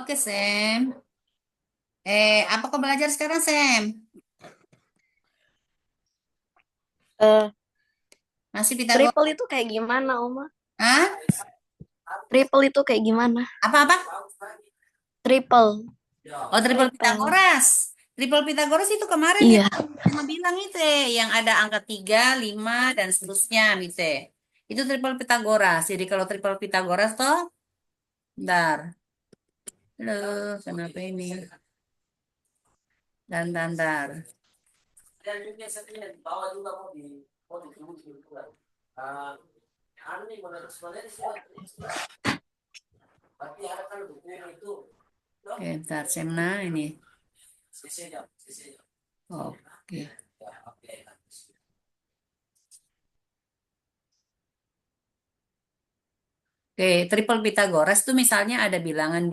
Oke, Sam. Apa kau belajar sekarang, Sam? Eh, Masih Pitagoras? triple itu kayak gimana, Oma? Hah? Triple itu kayak gimana? Apa-apa? Triple, Oh, triple triple. Pitagoras. Triple Pitagoras itu kemarin yang Iya. cuma bilang itu, yang ada angka 3, 5, dan seterusnya, gitu. Itu triple Pitagoras. Jadi kalau triple Pitagoras toh, bentar. Halo, kenapa ini? Dan. Oke, bentar, Semna ini. Oke. Oke, triple Pitagoras itu misalnya ada bilangan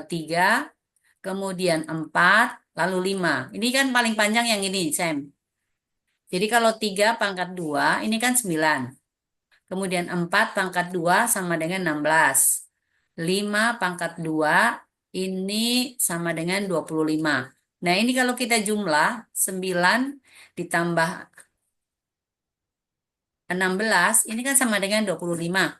3, kemudian 4, lalu 5. Ini kan paling panjang yang ini, Sam. Jadi kalau 3 pangkat 2, ini kan 9. Kemudian 4 pangkat 2 sama dengan 16. 5 pangkat 2 ini sama dengan 25. Nah, ini kalau kita jumlah 9 ditambah 16, ini kan sama dengan 25.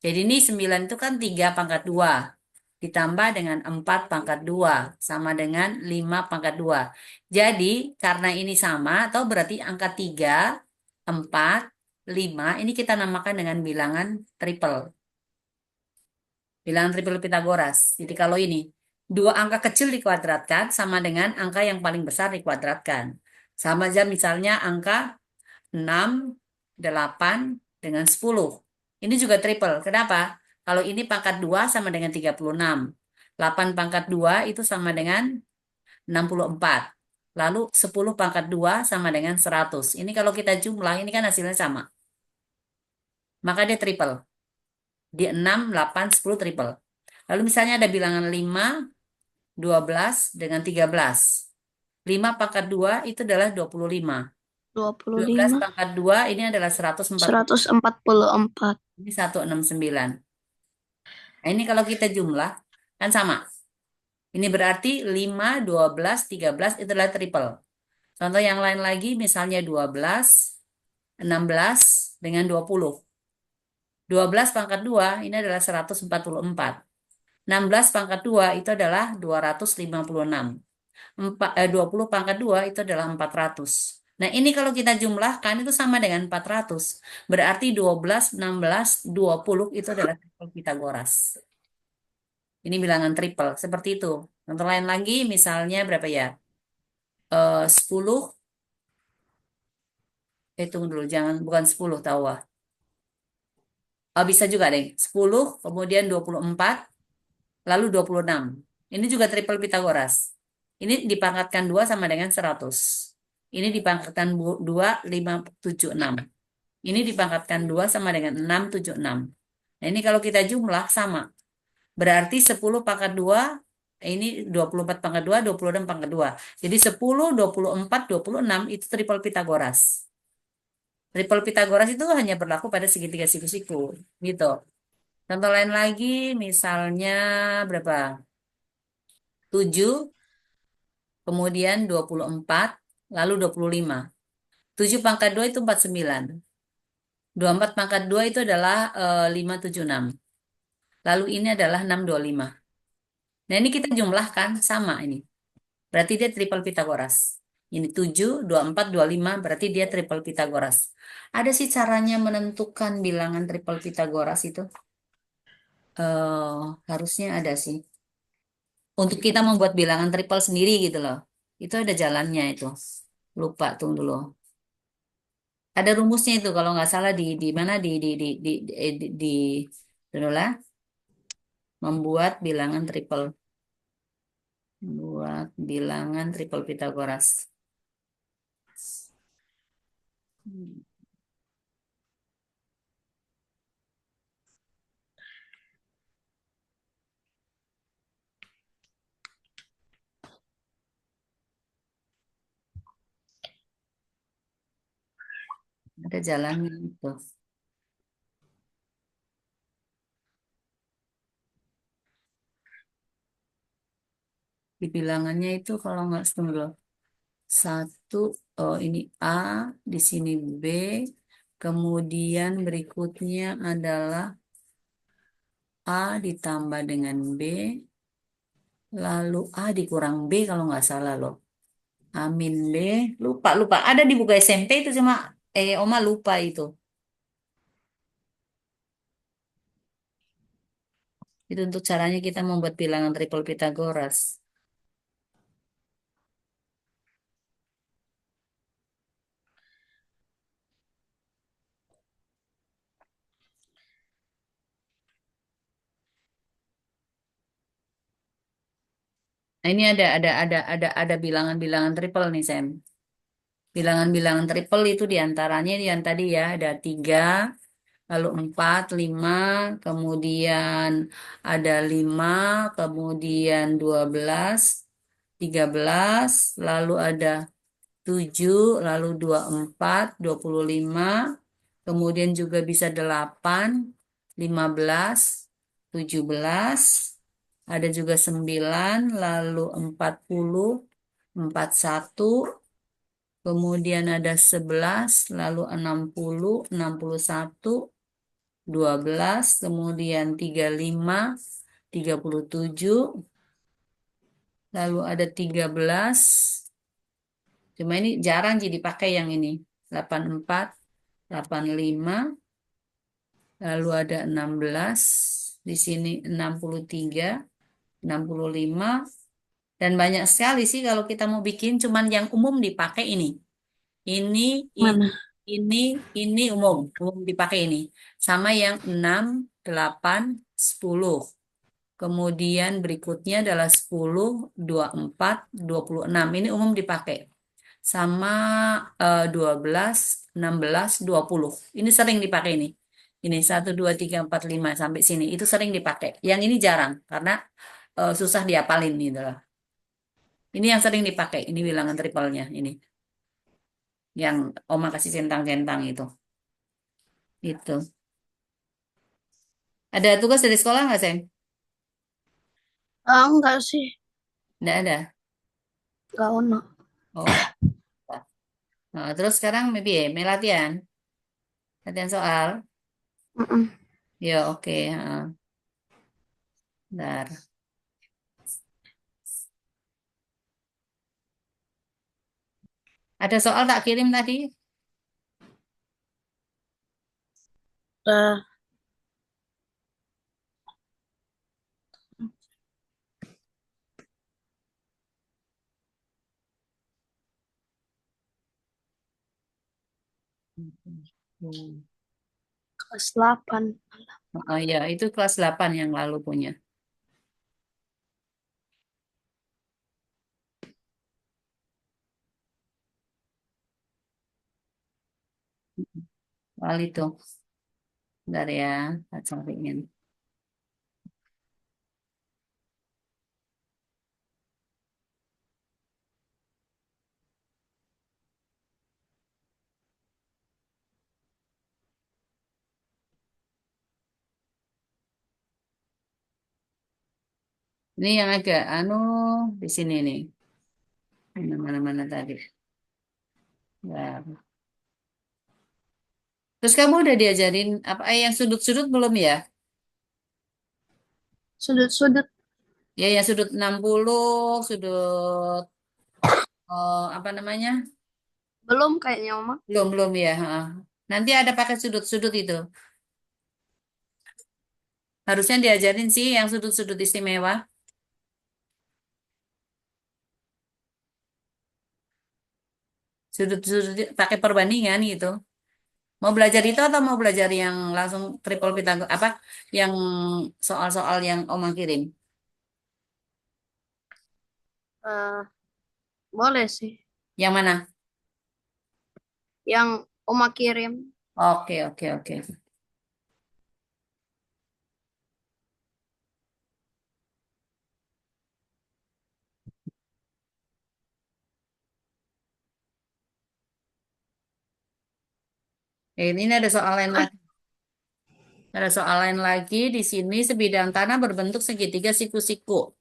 Jadi ini 9 itu kan 3 pangkat 2. Ditambah dengan 4 pangkat 2. Sama dengan 5 pangkat 2. Jadi karena ini sama, atau berarti angka 3, 4, 5, ini kita namakan dengan bilangan triple. Bilangan triple Pitagoras. Jadi kalau ini, dua angka kecil dikuadratkan sama dengan angka yang paling besar dikuadratkan. Sama aja misalnya angka 6, 8 dengan 10. Ini juga triple. Kenapa? Kalau ini pangkat 2 sama dengan 36. 8 pangkat 2 itu sama dengan 64. Lalu 10 pangkat 2 sama dengan 100. Ini kalau kita jumlah, ini kan hasilnya sama. Maka dia triple. Di 6, 8, 10 triple. Lalu misalnya ada bilangan 5, 12 dengan 13. 5 pangkat 2 itu adalah 25. Dua puluh 12 lima, pangkat 2 ini adalah 140. 144. Ini 169. Nah, ini kalau kita jumlah, kan sama. Ini berarti 5, 12, 13 itu adalah triple. Contoh yang lain lagi, misalnya 12, 16 dengan 20. 12 pangkat 2 ini adalah 144. 16 pangkat 2 itu adalah 256. 20 pangkat 2 itu adalah 400. Nah, ini kalau kita jumlahkan itu sama dengan 400. Berarti 12, 16, 20 itu adalah triple Pitagoras. Ini bilangan triple, seperti itu. Contoh lain lagi, misalnya berapa ya? 10, tunggu dulu, jangan, bukan 10, tahu ah. Oh, bisa juga deh. 10, kemudian 24, lalu 26. Ini juga triple Pitagoras. Ini dipangkatkan 2 sama dengan 100. Ini dipangkatkan 2, 5, 7, 6. Ini dipangkatkan 2 sama dengan 6, 7, 6. Nah, ini kalau kita jumlah sama. Berarti 10 pangkat 2, ini 24 pangkat 2, 26 pangkat 2. Jadi 10, 24, 26 itu triple Pitagoras. Triple Pitagoras itu hanya berlaku pada segitiga siku-siku. Gitu. Contoh lain lagi, misalnya berapa? 7, kemudian 24, lalu 25. 7 pangkat 2 itu 49. 24 pangkat 2 itu adalah 576. Lalu ini adalah 625. Nah, ini kita jumlahkan sama ini. Berarti dia triple Pitagoras. Ini 7, 24, 25 berarti dia triple Pitagoras. Ada sih caranya menentukan bilangan triple Pitagoras itu. Harusnya ada sih. Untuk kita membuat bilangan triple sendiri gitu loh. Itu ada jalannya itu. Lupa, tunggu dulu. Ada rumusnya itu kalau nggak salah di mana dulu lah, membuat bilangan triple. Buat bilangan triple Pitagoras. Hmm, Ada jalannya itu. Di bilangannya itu kalau nggak tunggu dulu. Satu, oh ini A, di sini B, kemudian berikutnya adalah A ditambah dengan B, lalu A dikurang B kalau nggak salah loh. Amin B, lupa, lupa. Ada di buku SMP itu cuma, Oma lupa itu. Itu untuk caranya kita membuat bilangan triple Pythagoras. Nah, ini ada bilangan-bilangan triple nih, Sam. Bilangan-bilangan triple itu diantaranya yang tadi ya, ada 3, lalu 4, 5, kemudian ada 5, kemudian 12, 13, lalu ada 7, lalu 24, 25, kemudian juga bisa 8, 15, 17, ada juga 9, lalu 40, 41, kemudian ada 11, lalu 60, 61, 12, kemudian 35, 37, lalu ada 13, cuma ini jarang jadi pakai yang ini. 84, 85, lalu ada 16, di sini 63, 65, dan banyak sekali sih kalau kita mau bikin, cuman yang umum dipakai ini. Ini, i- Mana? ini, ini umum dipakai ini. Sama yang 6, 8, 10. Kemudian berikutnya adalah 10, 24, 26. Ini umum dipakai. Sama 12, 16, 20. Ini sering dipakai ini. Ini 1, 2, 3, 4, 5 sampai sini. Itu sering dipakai. Yang ini jarang karena susah diapalin gitu loh. Ini yang sering dipakai. Ini bilangan triple-nya ini. Yang Oma kasih centang-centang itu. Itu. Ada tugas dari sekolah nggak, Sam? Ah, enggak sih. Nggak ada. Enggak ono. Oh. Nah, terus sekarang maybe ya, main latihan. Latihan soal. Mm-mm. Ya, oke. Bentar. Ada soal tak kirim tadi? Udah. Hmm. Kelas 8. Oh iya, itu kelas 8 yang lalu punya. Soal itu. Bentar ya, tak cariin. Ini yang agak anu di sini nih. Mana-mana tadi. Ya. Terus kamu udah diajarin apa yang sudut-sudut belum ya? Sudut-sudut Ya, yang sudut 60, sudut apa namanya? belum kayaknya, Oma. Belum, belum ya. Ha. Nanti ada pakai sudut-sudut itu. Harusnya diajarin sih yang sudut-sudut istimewa. Sudut-sudut pakai perbandingan gitu. Mau belajar itu atau mau belajar yang langsung triple Pythagoras apa yang soal-soal yang Oma kirim? Eh, boleh sih. Yang mana? Yang Oma kirim. Oke, oke, oke. Ini ada soal lain lagi. Ada soal lain lagi di sini sebidang tanah berbentuk segitiga siku-siku.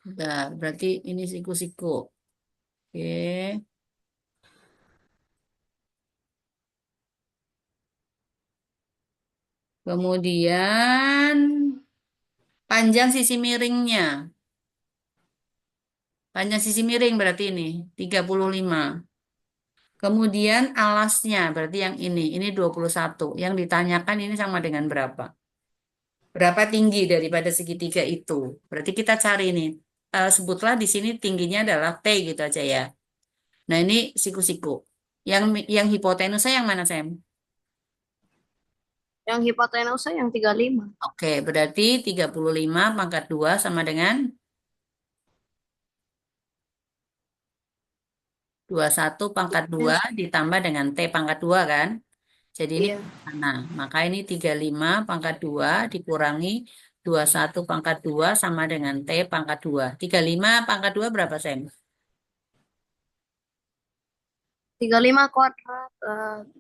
Bentar, berarti ini siku-siku. Oke. Kemudian panjang sisi miringnya. Panjang sisi miring berarti ini 35. Kemudian alasnya berarti yang ini 21. Yang ditanyakan ini sama dengan berapa? Berapa tinggi daripada segitiga itu? Berarti kita cari nih. Sebutlah di sini tingginya adalah T gitu aja ya. Nah, ini siku-siku. Yang hipotenusa yang mana, Sam? Yang hipotenusa yang 35. Oke, berarti 35 pangkat 2 sama dengan 21 pangkat 2 Yes. ditambah dengan T pangkat 2 kan? Jadi ini Iya. mana? Maka ini 35 pangkat 2 dikurangi 21 pangkat 2 sama dengan T pangkat 2. 35 pangkat 2 berapa, Sam? 35 kuadrat.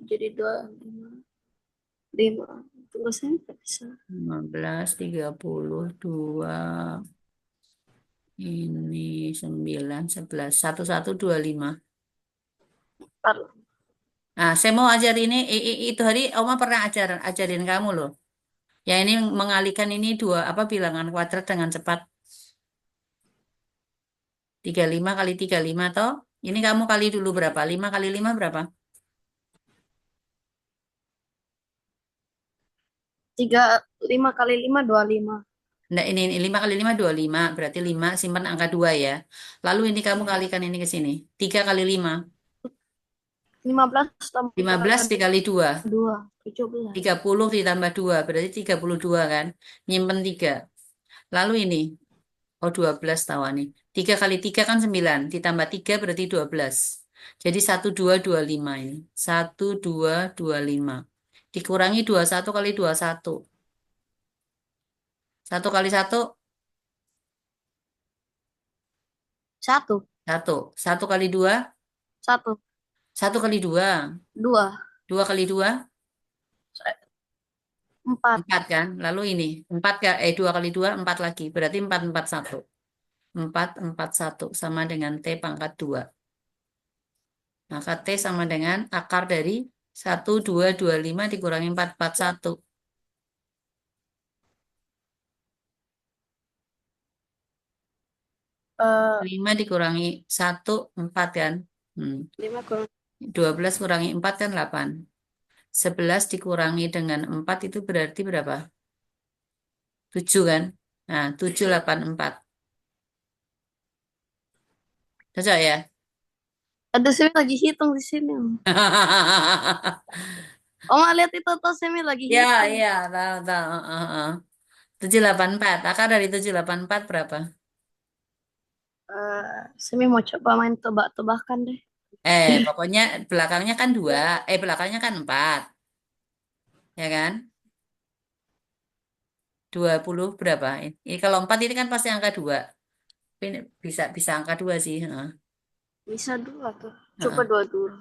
Jadi 25. Tunggu saya nggak bisa. 15, 32, ini 9, 11, 1125. Ntar. Nah, saya mau ajar ini, itu hari Oma pernah ajarin kamu loh. Ya ini mengalihkan ini dua apa bilangan kuadrat dengan cepat. 35 kali 35 toh. Ini kamu kali dulu berapa? 5 kali 5 berapa? 5 kali 5 25. Nah, ini 5 kali 5 25. Berarti 5 simpan angka 2 ya. Lalu ini kamu kalikan ini ke sini. 3 kali 5. 15 tambah 15 dikali 2. 2. 17. 30 ditambah 2. Berarti 32 kan. Nyimpen 3. Lalu ini. Oh 12 tahu nih. 3 kali 3 kan 9. Ditambah 3 berarti 12. Jadi 1225 ini. 1225. Dikurangi 21 kali 21. 1 kali 1, 1. 1. 1 kali 2, 1. 1 kali 2. 2. 2 kali 2, 4. 4 kan. Lalu ini. 2 kali 2, 4 lagi. Berarti 441. 441 sama dengan T pangkat 2. Maka T sama dengan akar dari 1225 dikurangi 441. 5 dikurangi 1, 4 kan. 5 kurang 12 kurangi 4 kan 8. 11 dikurangi dengan 4 itu berarti berapa? 7 kan? Nah, 784. Cocok ya? ada Semi lagi hitung di sini. Oma lihat itu tuh Semi lagi Ya, hitung. ya, tahu, tahu. 784. Akar dari 784 berapa? Semi mau coba main tebak-tebakan deh. Pokoknya belakangnya kan 2. Belakangnya kan 4. Ya kan? 20 berapa? Ini kalau 4 ini kan pasti angka 2. Ini bisa bisa angka 2 sih. Heeh. Bisa dua tuh. Coba Heeh. dua-dua.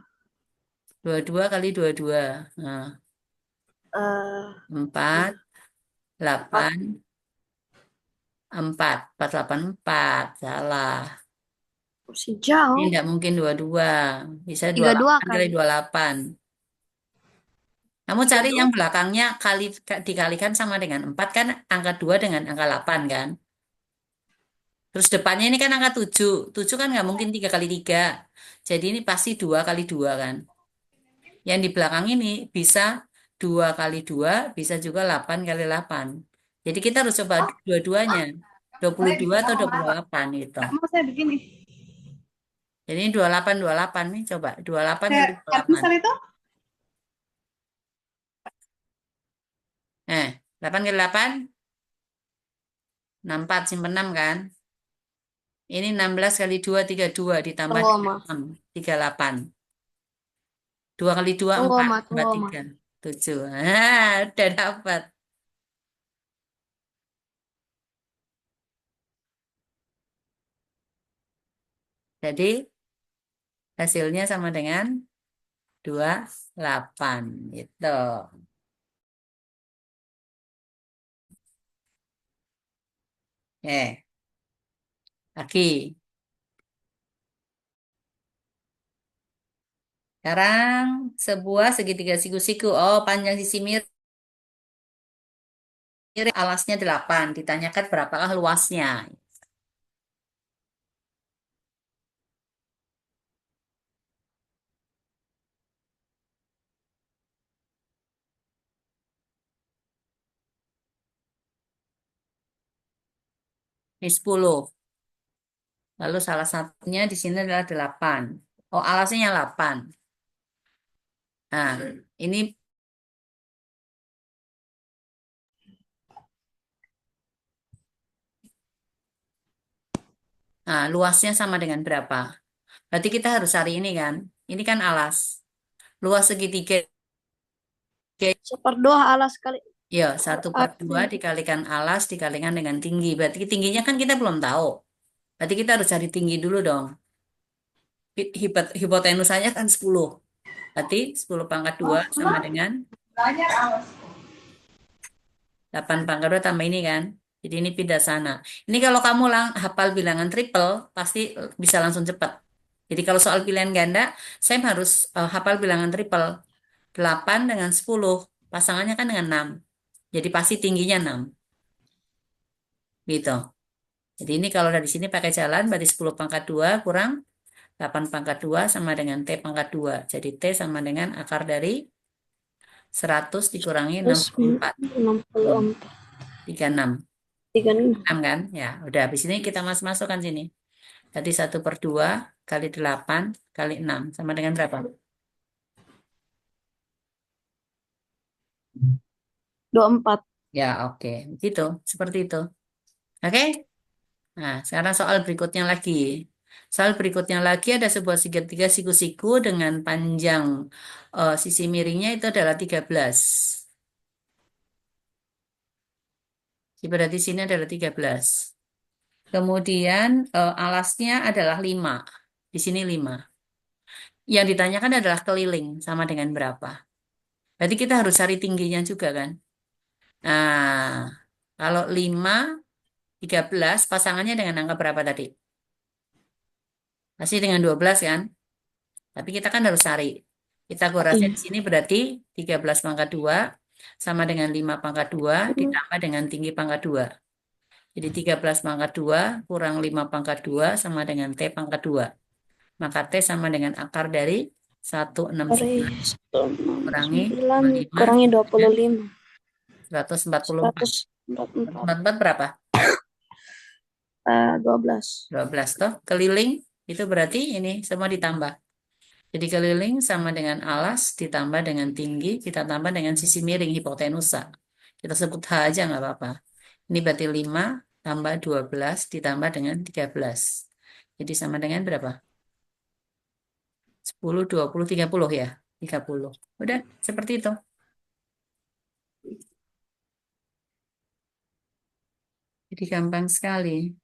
22 kali 22. Nah, Eh, 4, 8, 4. 4. 484. Salah. Masih Ini jauh. tidak mungkin 22. Bisa 32 28 kali kali. 28. Kamu tiga cari dua yang belakangnya dikalikan sama dengan 4 kan angka 2 dengan angka 8 kan. Terus depannya ini kan angka 7. 7 kan nggak mungkin 3 kali 3. Jadi ini pasti 2 kali 2 kan. Yang di belakang ini bisa 2 kali 2, bisa juga 8 kali 8. Jadi kita harus coba dua-duanya. 22 atau 28 gitu. Mau saya begini. Jadi ini 28 nih coba. 28 Saya kali 28. misal itu Eh, 8 kali 8, 64 simpen 6 kan. Ini 16 kali 2, 32 ditambah tunggu dengan Oma. 6, 38. 2 kali 2, Tunggu 4, Oma, tambah tunggu Oma. 3, 7. Udah dapat. Jadi hasilnya sama dengan 28 gitu. Eh, Laki. Sekarang sebuah segitiga siku-siku. Oh, panjang sisi miring alasnya 8. Ditanyakan berapakah luasnya? Ini 10. Lalu salah satunya di sini adalah 8. Oh, alasnya 8. Nah, ini luasnya sama dengan berapa? Berarti kita harus cari ini kan. Ini kan alas. Luas segitiga, Seperdua alas kali ya 1/2 arti. dikalikan alas dikalikan dengan tinggi. Berarti tingginya kan kita belum tahu. Berarti kita harus cari tinggi dulu dong. Hipotenusanya kan 10. Berarti 10/2 sama dengan 8/2 tambah ini kan. Jadi ini pindah sana. Ini kalau kamu hafal bilangan triple, pasti bisa langsung cepat. Jadi kalau soal pilihan ganda, saya harus hafal bilangan triple. 8 dengan 10. Pasangannya kan dengan 6. Jadi pasti tingginya 6. Gitu. Jadi ini kalau dari sini pakai jalan, berarti 10/2 kurang 8/2 sama dengan T/2. Jadi T sama dengan akar dari 100 dikurangi enam Terus puluh empat 64. 36. 36. 6 kan? Ya, udah habis ini kita masukkan sini. Jadi 1/2 kali 8 kali 6 sama dengan berapa? 24. Ya, oke. Gitu, seperti itu. Oke? Nah, sekarang soal berikutnya lagi. Soal berikutnya lagi ada sebuah segitiga siku-siku dengan panjang sisi miringnya itu adalah 13. Jadi berarti sini adalah 13. Kemudian alasnya adalah 5. Di sini 5. Yang ditanyakan adalah keliling sama dengan berapa. Berarti kita harus cari tingginya juga kan. Nah, kalau 5, 13 pasangannya dengan angka berapa tadi? Pasti dengan 12 kan? Tapi kita kan harus cari. Pitagorasnya Iya. di sini berarti 13/2 sama dengan 5/2 ditambah dengan tinggi pangkat 2. Jadi 13/2 kurang 5/2 sama dengan T/2. Maka T sama dengan akar dari Dari 169 kurangi 169 25 kurangi sama dengan 25. 144. 144. 144 berapa? 12. 12 toh. Keliling itu berarti ini semua ditambah. Jadi keliling sama dengan alas ditambah dengan tinggi, kita tambah dengan sisi miring hipotenusa. Kita sebut H aja nggak apa-apa. Ini berarti 5 tambah 12 ditambah dengan 13. Jadi sama dengan berapa? 10, 20, 30 ya? 30. Udah, seperti itu. Jadi gampang sekali.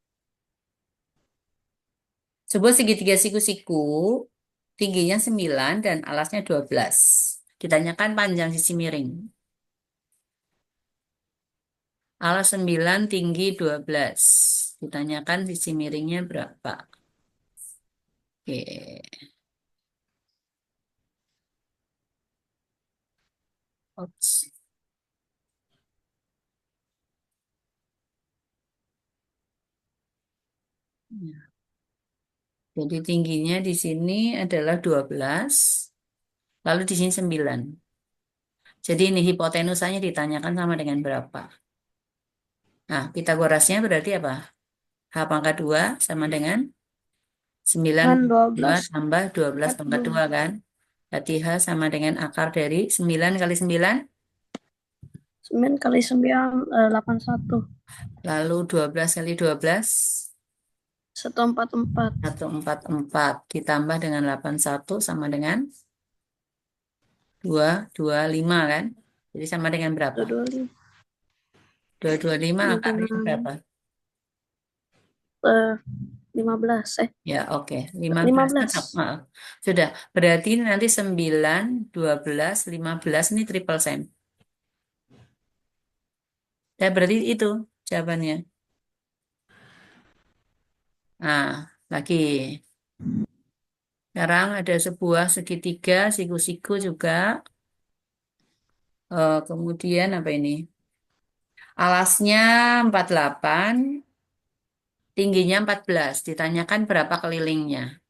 Sebuah segitiga siku-siku, tingginya 9 dan alasnya 12. Ditanyakan panjang sisi miring. Alas 9, tinggi 12. Ditanyakan sisi miringnya berapa? Oke. Ops. Ya. Jadi tingginya di sini adalah 12, lalu di sini 9. Jadi ini hipotenusanya ditanyakan sama dengan berapa? Nah, Pitagorasnya berarti apa? H/2 sama dengan 9 Kan pangkat 2 12 tambah 12 kat pangkat 2 2. kan? Berarti H sama dengan akar dari 9 kali 9, 9 kali 9 81. lalu 12 kali 12, 144. 144 ditambah dengan 81 sama dengan 225 kan? Jadi sama dengan berapa? 225. 225 Sama akarnya dengan berapa? 15. Ya, oke. 15 kan 15. sudah. Berarti nanti 9, 12, 15 ini triple sum. Ya, berarti itu jawabannya. Nah, lagi. Sekarang ada sebuah segitiga, siku-siku juga. Kemudian apa ini? Alasnya 48, tingginya 14. Ditanyakan berapa kelilingnya?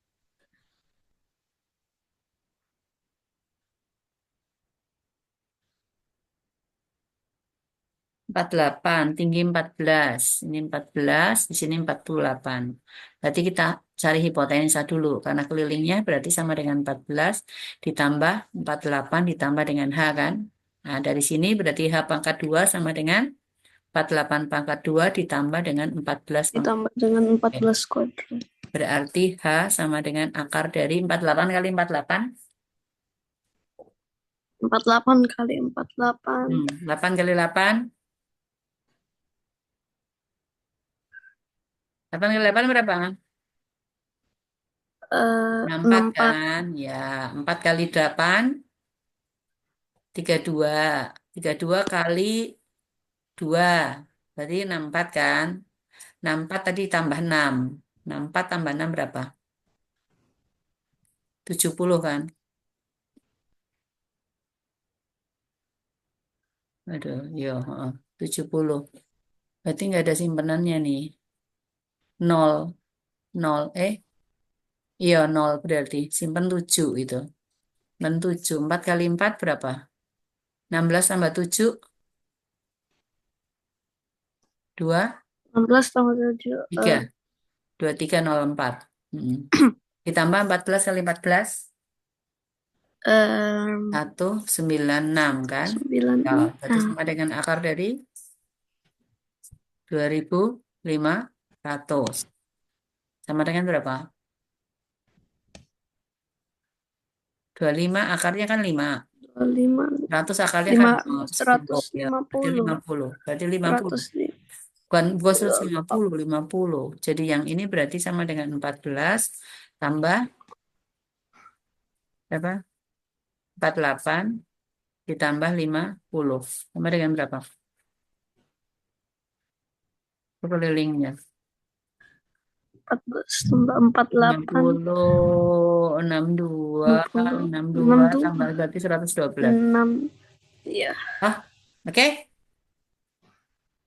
48, tinggi 14. Ini 14, di sini 48. Berarti kita cari hipotenusa dulu. Karena kelilingnya berarti sama dengan 14 ditambah 48 ditambah dengan H kan? Nah, dari sini berarti H pangkat 2 sama dengan 48 pangkat 2 ditambah dengan 14 pangkat Ditambah dengan 2. 14 kuadrat. Berarti H sama dengan akar dari 48 kali 48. 48 kali 48. 8 kali 8. 8 kali 8 berapa? 64 64. kan? Ya, 4 kali 8, 32. 32 kali 2. Berarti 64 kan? 64 tadi tambah 6. 64 tambah 6 berapa? 70 kan? Aduh, yo, 70. Berarti nggak ada simpenannya nih. Nol. Nol. Iya, nol berarti. Simpen 7 itu. Dan 7. 4 kali 4 berapa? 16 tambah 7, 2, 16 tambah 7. 3. 2304. Mm. Ditambah 14 kali 14, 196 kan? Ya, 96. berarti sama dengan akar dari 2500. Sama dengan berapa? 25 akarnya kan 5. 25. 100 akarnya kan 5. 10. Ya, berarti 150. 50. Berarti 50. 100 nih. Bukan 150, 50. Jadi yang ini berarti sama dengan 14 tambah berapa? 48 ditambah 50. Sama dengan berapa? Kelilingnya. 14 tambah 48. 60, 62, 60. 62 tambah 62. berarti 112. 6. Iya. Ah, oke?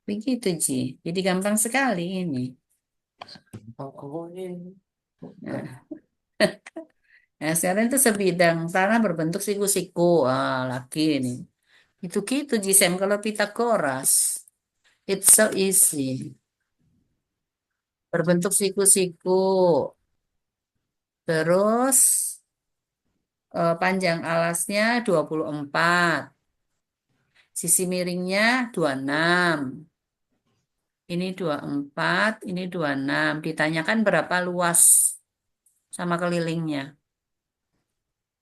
Begitu, Ji. Jadi gampang sekali ini. Nah, nah, sekarang itu sebidang tanah berbentuk siku-siku. Ah, laki ini. Itu gitu, Jisem. Kalau Pitagoras, it's so easy. Berbentuk siku-siku. Terus panjang alasnya 24. Sisi miringnya 26. Ini 24, ini 26. Ditanyakan berapa luas sama kelilingnya.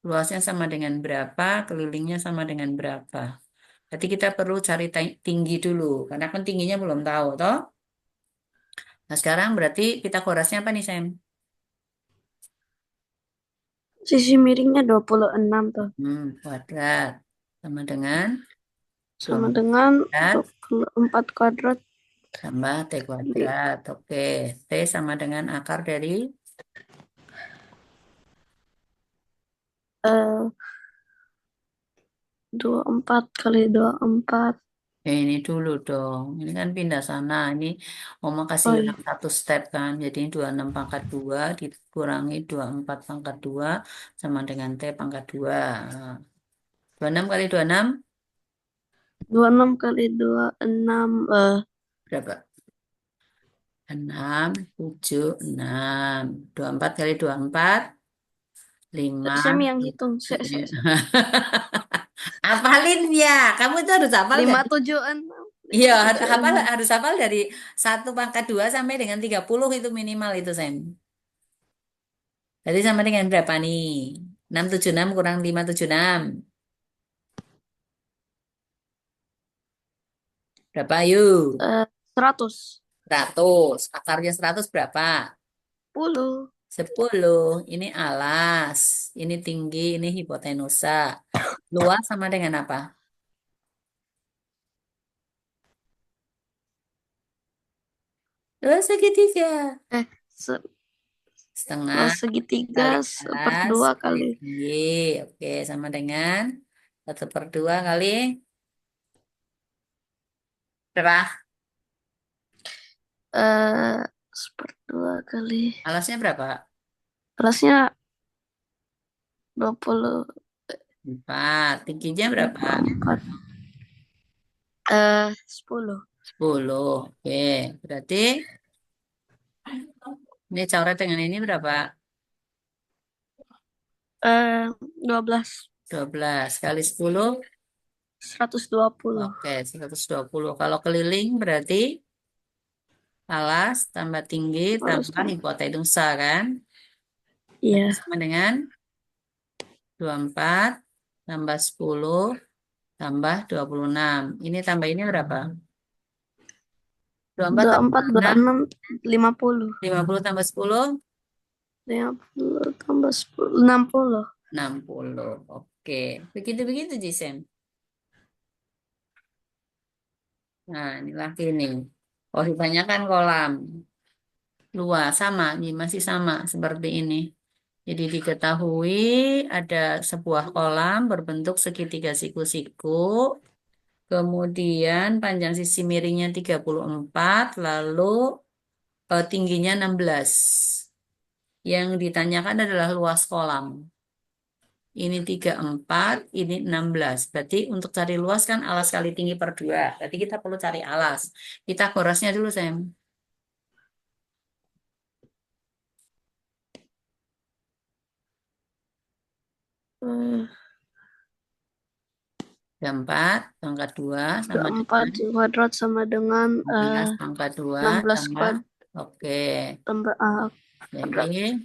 Luasnya sama dengan berapa, kelilingnya sama dengan berapa. Jadi kita perlu cari tinggi dulu, karena kan tingginya belum tahu, toh. Nah, sekarang berarti Pitagorasnya apa nih, Sam? Sisi miringnya 26 tuh. Kuadrat. Sama dengan Sama 24 dengan kuadrat 24 kuadrat. tambah T kuadrat. Oke, T sama dengan akar dari, Eh, 24 kali 24. ini dulu dong. Ini kan pindah sana. Ini Oma kasih Oh iya. ulang satu step kan. Jadi 26 pangkat 2 dikurangi 24 pangkat 2 sama dengan T pangkat 2. 26 kali 26 26 kali 26. berapa? 6, 7, 6. 24 kali 24, 5. Saya yang hitung. Hafalin ya. Kamu itu harus hafal dari, 576. iya, 576. harus hafal dari 1 pangkat 2 sampai dengan 30 itu minimal itu, Sam. Jadi sama dengan berapa nih? 676 kurang 576. Berapa yuk? 100. 100. Akarnya 100 berapa? 10. 10. Ini alas. Ini tinggi. Ini hipotenusa. Luas sama dengan apa? Luas segitiga. Se- Setengah Kalau segitiga kali alas seperdua kali kali tinggi. Oke, sama dengan 1/2 kali berapa? eh seperdua kali. Alasnya berapa? Alasnya 20 4. Tingginya berapa? 24 10. 10. Oke, berarti ini coret dengan ini berapa? 12 12 kali 10. 120. Oke, 120. Kalau keliling berarti alas tambah tinggi Harus tambah hipotenusa kan? Berarti iya, sama dengan 24 tambah 10 tambah 26. Ini tambah ini berapa? 24 tambah 24 enam, 26 50. 50 tambah 10, 50 tambah 10 60. 60. Oke, begitu-begitu Jisem. Nah, inilah ini. Oh, ditanyakan kolam. Luas, sama. Ini masih sama seperti ini. Jadi diketahui ada sebuah kolam berbentuk segitiga siku-siku. Kemudian panjang sisi miringnya 34, lalu tingginya 16. Yang ditanyakan adalah luas kolam. Ini 34, ini 16. Berarti untuk cari luas kan alas kali tinggi per 2. Berarti kita perlu cari alas. Kita gorasnya dulu, Sam. Eh, 34 pangkat 2 sama 4 dengan kuadrat sama dengan 16 pangkat 2 16 tambah. kuadrat Oke. tambah kuadrat. Jadi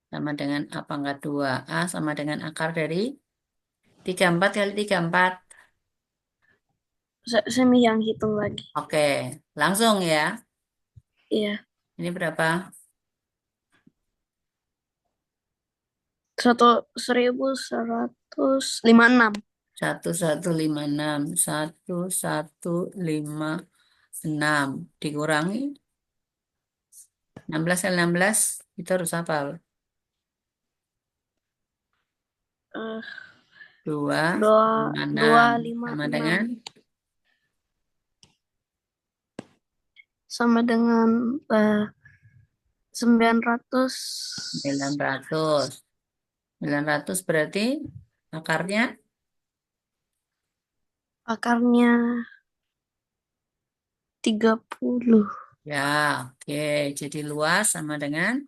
sama dengan A pangkat 2. A sama dengan akar dari 34 kali 34. Semi yang hitung lagi. Oke. Langsung ya. Iya, Ini berapa? 1156. 1156. 1156 dikurangi 16 kali 16 itu harus hafal. Eh, 2, dua 56 dua lima sama enam dengan sama dengan 900. 900. 900 berarti akarnya Akarnya 30. ya, oke. Jadi luas sama dengan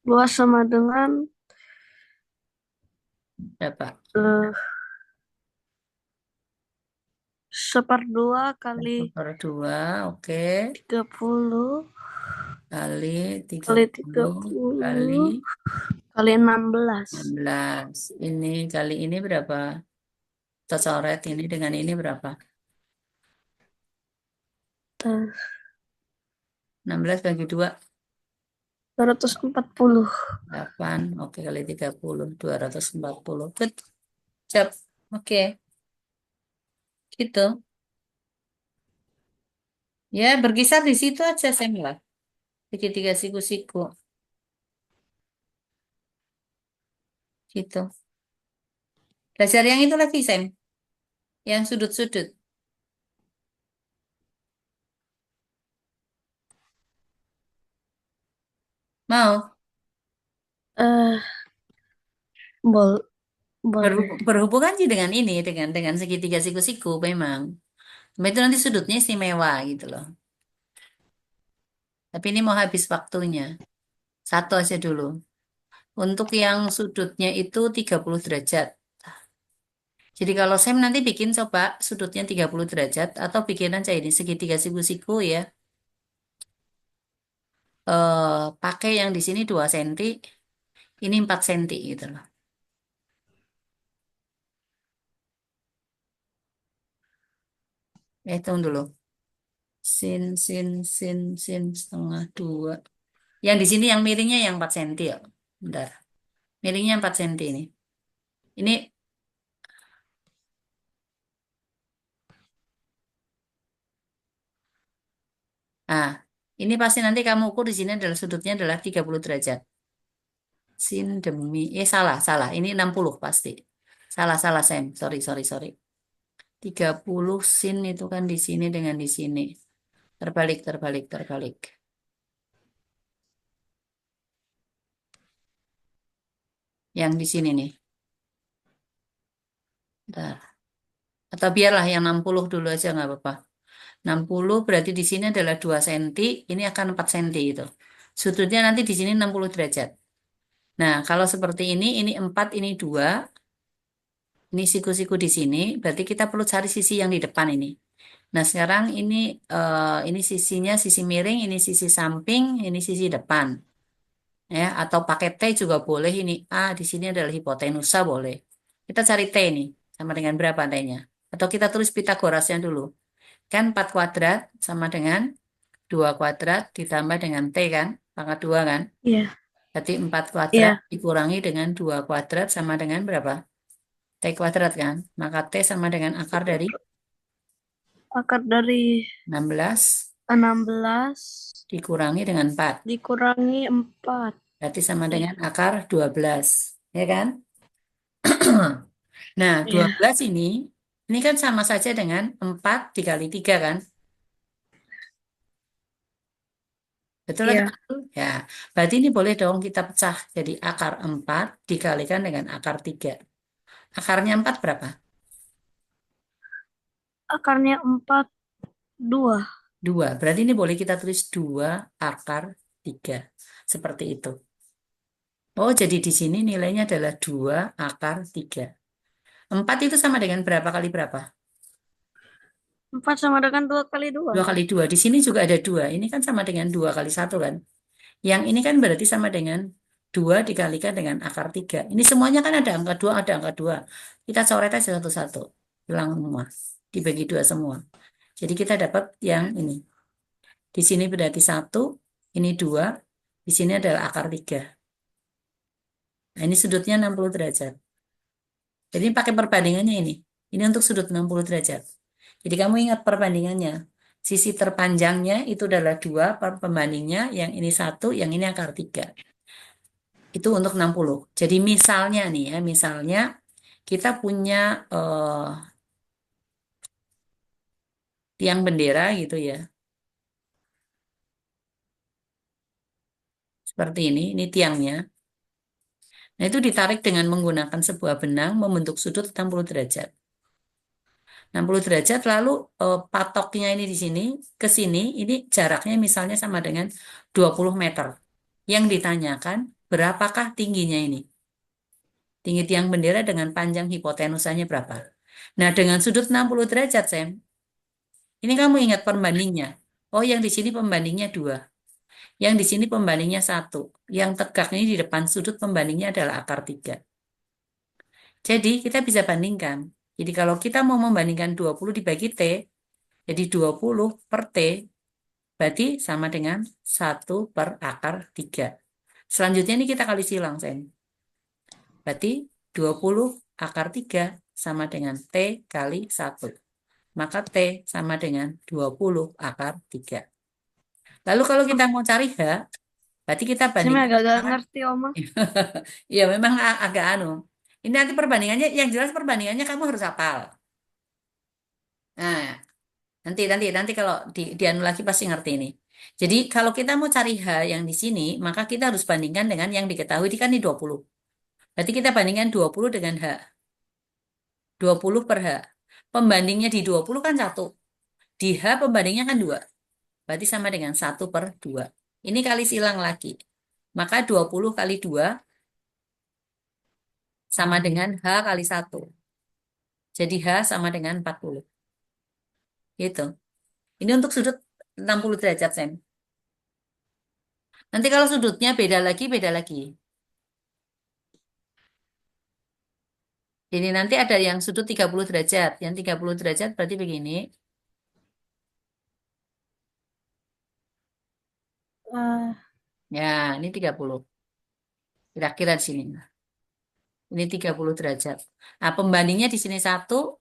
Luas sama dengan berapa? eh, seperdua kali 1/2, oke. 30 Kali tiga kali tiga puluh kali puluh kali 16. 16. Ini kali ini berapa? Kita coret ini dengan ini berapa? Eh, 16 bagi 2, 240. 8. Oke, kali 30, 240. Good job. Oke, gitu. Ya, berkisar di situ aja, Sam lah. Segitiga siku-siku. Gitu. Belajar yang itu lagi, Sam. Yang sudut-sudut. Mau? eh boleh. Berhubungan sih dengan ini, dengan segitiga siku-siku memang. Cuma itu nanti sudutnya istimewa gitu loh. Tapi ini mau habis waktunya. Satu aja dulu. Untuk yang sudutnya itu 30 derajat. Jadi kalau Sam nanti bikin coba sudutnya 30 derajat atau bikin aja ini segitiga siku-siku ya. Pakai yang di sini 2 cm, ini 4 cm gitu loh. Hitung dulu. Sin setengah 2. Yang di sini yang miringnya yang 4 cm ya. Bentar. Miringnya 4 cm ini. Ini Nah, ini pasti nanti kamu ukur di sini adalah sudutnya adalah 30 derajat. Sin demi, salah, salah. Ini 60 pasti. Salah, salah, Sam. Sorry, sorry, sorry. 30 sin itu kan di sini dengan di sini. Terbalik, terbalik, terbalik. Yang di sini nih. Bentar. Atau biarlah yang 60 dulu aja nggak apa-apa. 60 berarti di sini adalah 2 cm, ini akan 4 cm itu. Sudutnya nanti di sini 60 derajat. Nah, kalau seperti ini 4, ini 2, ini siku-siku di sini, berarti kita perlu cari sisi yang di depan ini. Nah, sekarang ini sisinya sisi miring, ini sisi samping, ini sisi depan. Ya, atau pakai T juga boleh, ini A, di sini adalah hipotenusa boleh. Kita cari T nih, sama dengan berapa T-nya? Atau kita tulis Pitagorasnya dulu. Kan 4 kuadrat sama dengan 2 kuadrat ditambah dengan T kan, pangkat 2 kan. Iya, Berarti 4 kuadrat iya. dikurangi dengan 2 kuadrat sama dengan berapa? T kuadrat kan. Maka T sama dengan akar dari Akar dari 16 16 dikurangi dengan 4. dikurangi 4. Berarti sama Iya, dengan akar 12. Ya kan? Nah, dua iya, belas ini kan sama saja dengan 4 dikali 3 kan? Betul atau iya. betul? Ya, berarti ini boleh dong kita pecah. Jadi akar 4 dikalikan dengan akar 3. Akarnya 4 berapa? Akarnya 4 2. 2. Berarti ini boleh kita tulis 2 akar 3. Seperti itu. Oh, jadi di sini nilainya adalah 2 akar 3. 4 itu sama dengan berapa kali berapa? 4 sama dengan 2 kali 2. 2 kali 2. Di sini juga ada 2. Ini kan sama dengan 2 kali 1 kan? Yang ini kan berarti sama dengan 2 dikalikan dengan akar 3. Ini semuanya kan ada angka 2, ada angka 2. Kita coret aja satu-satu. Hilang semua. Dibagi 2 semua. Jadi kita dapat yang ini. Di sini berarti 1, ini 2, di sini adalah akar 3. Nah, ini sudutnya 60 derajat. Jadi pakai perbandingannya ini. Ini untuk sudut 60 derajat. Jadi kamu ingat perbandingannya. Sisi terpanjangnya itu adalah 2, pembandingnya yang ini 1, yang ini akar 3. Itu untuk 60. Jadi misalnya nih ya, misalnya kita punya tiang bendera gitu ya. Seperti ini tiangnya. Nah, itu ditarik dengan menggunakan sebuah benang membentuk sudut 60 derajat. 60 derajat lalu patoknya ini di sini ke sini ini jaraknya misalnya sama dengan 20 meter. Yang ditanyakan berapakah tingginya ini? Tinggi tiang bendera dengan panjang hipotenusanya berapa? Nah, dengan sudut 60 derajat, Sam. Ini kamu ingat pembandingnya. Oh, yang di sini pembandingnya 2. Yang di sini pembandingnya 1. Yang tegak ini di depan sudut pembandingnya adalah akar 3. Jadi, kita bisa bandingkan. Jadi, kalau kita mau membandingkan 20 dibagi T, jadi 20 per T, berarti sama dengan 1 per akar 3. Selanjutnya ini kita kali silang, Sen. Berarti 20 akar 3 sama dengan T kali 1. Maka T sama dengan 20 akar 3. Lalu kalau kita mau cari H, berarti kita Saya bandingkan agak-agak antara, ngerti, Oma. ya memang agak anu. Ini nanti perbandingannya, yang jelas perbandingannya kamu harus hafal. Nah, nanti kalau di anu lagi pasti ngerti ini. Jadi kalau kita mau cari H yang di sini, maka kita harus bandingkan dengan yang diketahui di kan ini 20. Berarti kita bandingkan 20 dengan H. 20 per H. Pembandingnya di 20 kan 1. Di H pembandingnya kan 2. Berarti sama dengan 1/2. Ini kali silang lagi. Maka 20 kali 2 sama dengan H kali 1. Jadi H sama dengan 40. Gitu. Ini untuk sudut 60 derajat, Sam. Nanti kalau sudutnya beda lagi, beda lagi. Ini nanti ada yang sudut 30 derajat. Yang 30 derajat berarti begini. Eh, Ya, ini 30. Kira-kira di sini. Ini 30 derajat. Nah, pembandingnya di sini 1,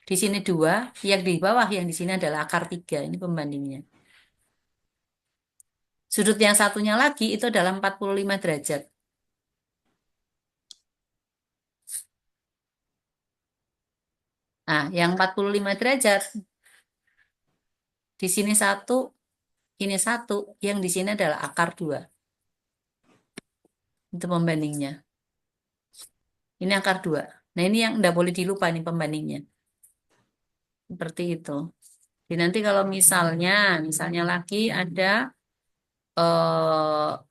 di sini 2, yang di bawah yang di sini adalah akar 3. Ini pembandingnya. Sudut yang satunya lagi itu adalah 45 derajat. Nah, yang 45 derajat, di sini satu, ini satu, yang di sini adalah akar 2. Itu pembandingnya. Ini akar 2. Nah, ini yang tidak boleh dilupa nih pembandingnya. Seperti itu. Jadi nanti kalau misalnya lagi ada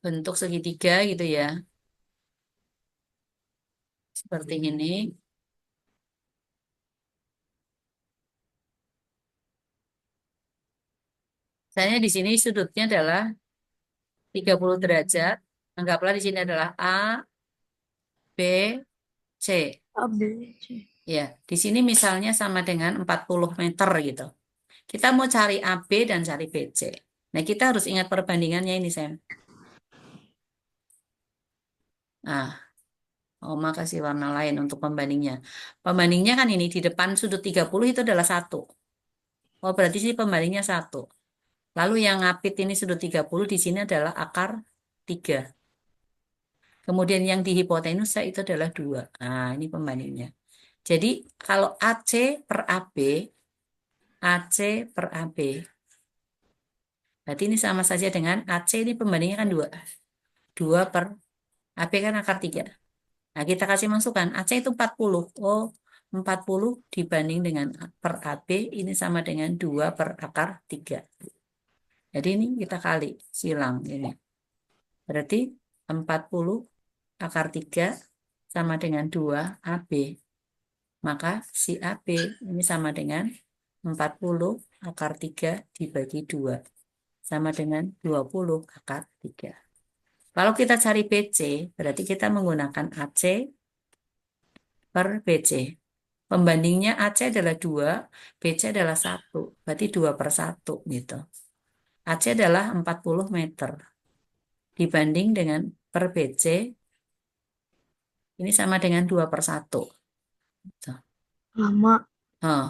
bentuk segitiga gitu ya, seperti ini. Misalnya di sini sudutnya adalah 30 derajat. Anggaplah di sini adalah A, B, C. A, B, C. Ya, di sini misalnya sama dengan 40 meter gitu. Kita mau cari AB dan cari BC. Nah, kita harus ingat perbandingannya ini, Sam. Nah, Oma kasih warna lain untuk pembandingnya. Pembandingnya kan ini, di depan sudut 30 itu adalah 1. Oh, berarti sih pembandingnya 1. Lalu yang ngapit ini sudut 30 di sini adalah akar 3. Kemudian yang di hipotenusa itu adalah 2. Nah, ini pembandingnya. Jadi, kalau AC per AB, AC per AB. Berarti ini sama saja dengan AC ini pembandingnya kan 2. 2 per AB kan akar 3. Nah, kita kasih masukan. AC itu 40. Oh, 40 dibanding dengan per AB ini sama dengan 2 per akar 3. Jadi ini kita kali silang ini. Berarti 40 akar 3 sama dengan 2 AB. Maka si AB ini sama dengan 40 akar 3 dibagi 2. Sama dengan 20 akar 3. Kalau kita cari BC, berarti kita menggunakan AC per BC. Pembandingnya AC adalah 2, BC adalah 1. Berarti 2 per 1 gitu. AC adalah 40 meter. Dibanding dengan per BC, ini sama dengan 2 per 1. Gitu. Lama. Oh,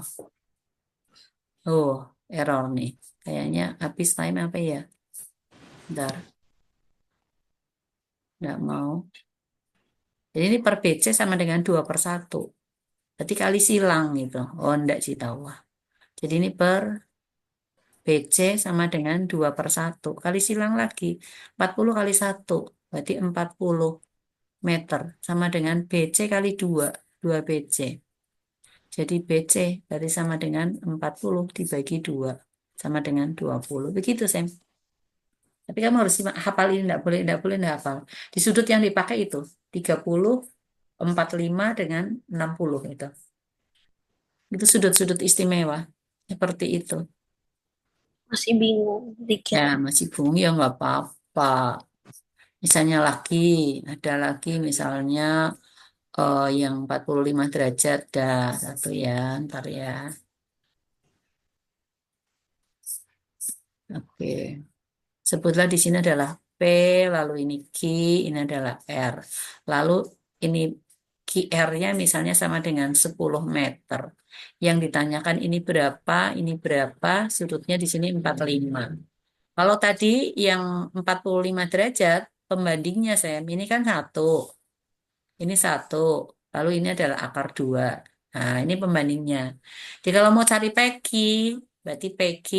oh, error nih. Kayaknya habis time apa ya? Bentar, nggak mau. Jadi ini per BC sama dengan 2 per 1. Berarti kali silang gitu. Oh, enggak sih tahu. Jadi ini per BC sama dengan 2 per 1. Kali silang lagi. 40 kali 1. Berarti 40 meter. Sama dengan BC kali 2. 2 BC. Jadi BC berarti sama dengan 40 dibagi 2. Sama dengan 20. Begitu, Sam. Tapi kamu harus hafal ini. Enggak boleh, enggak hafal. Di sudut yang dipakai itu. 30, 45 dengan 60 itu. Itu sudut-sudut istimewa. Seperti itu. Masih bingung Ya, dikit. masih bingung ya nggak apa-apa. Misalnya lagi, ada lagi misalnya yang 45 derajat dah. Satu ya, ntar ya. Oke. Sebutlah di sini adalah P, lalu ini Q, ini adalah R. Lalu ini QR-nya misalnya sama dengan 10 meter. Yang ditanyakan ini berapa, sudutnya di sini 45. Kalau tadi yang 45 derajat, pembandingnya Sam, ini kan 1. Ini 1. Lalu ini adalah akar 2. Nah, ini pembandingnya. Jadi kalau mau cari PQ, berarti PQ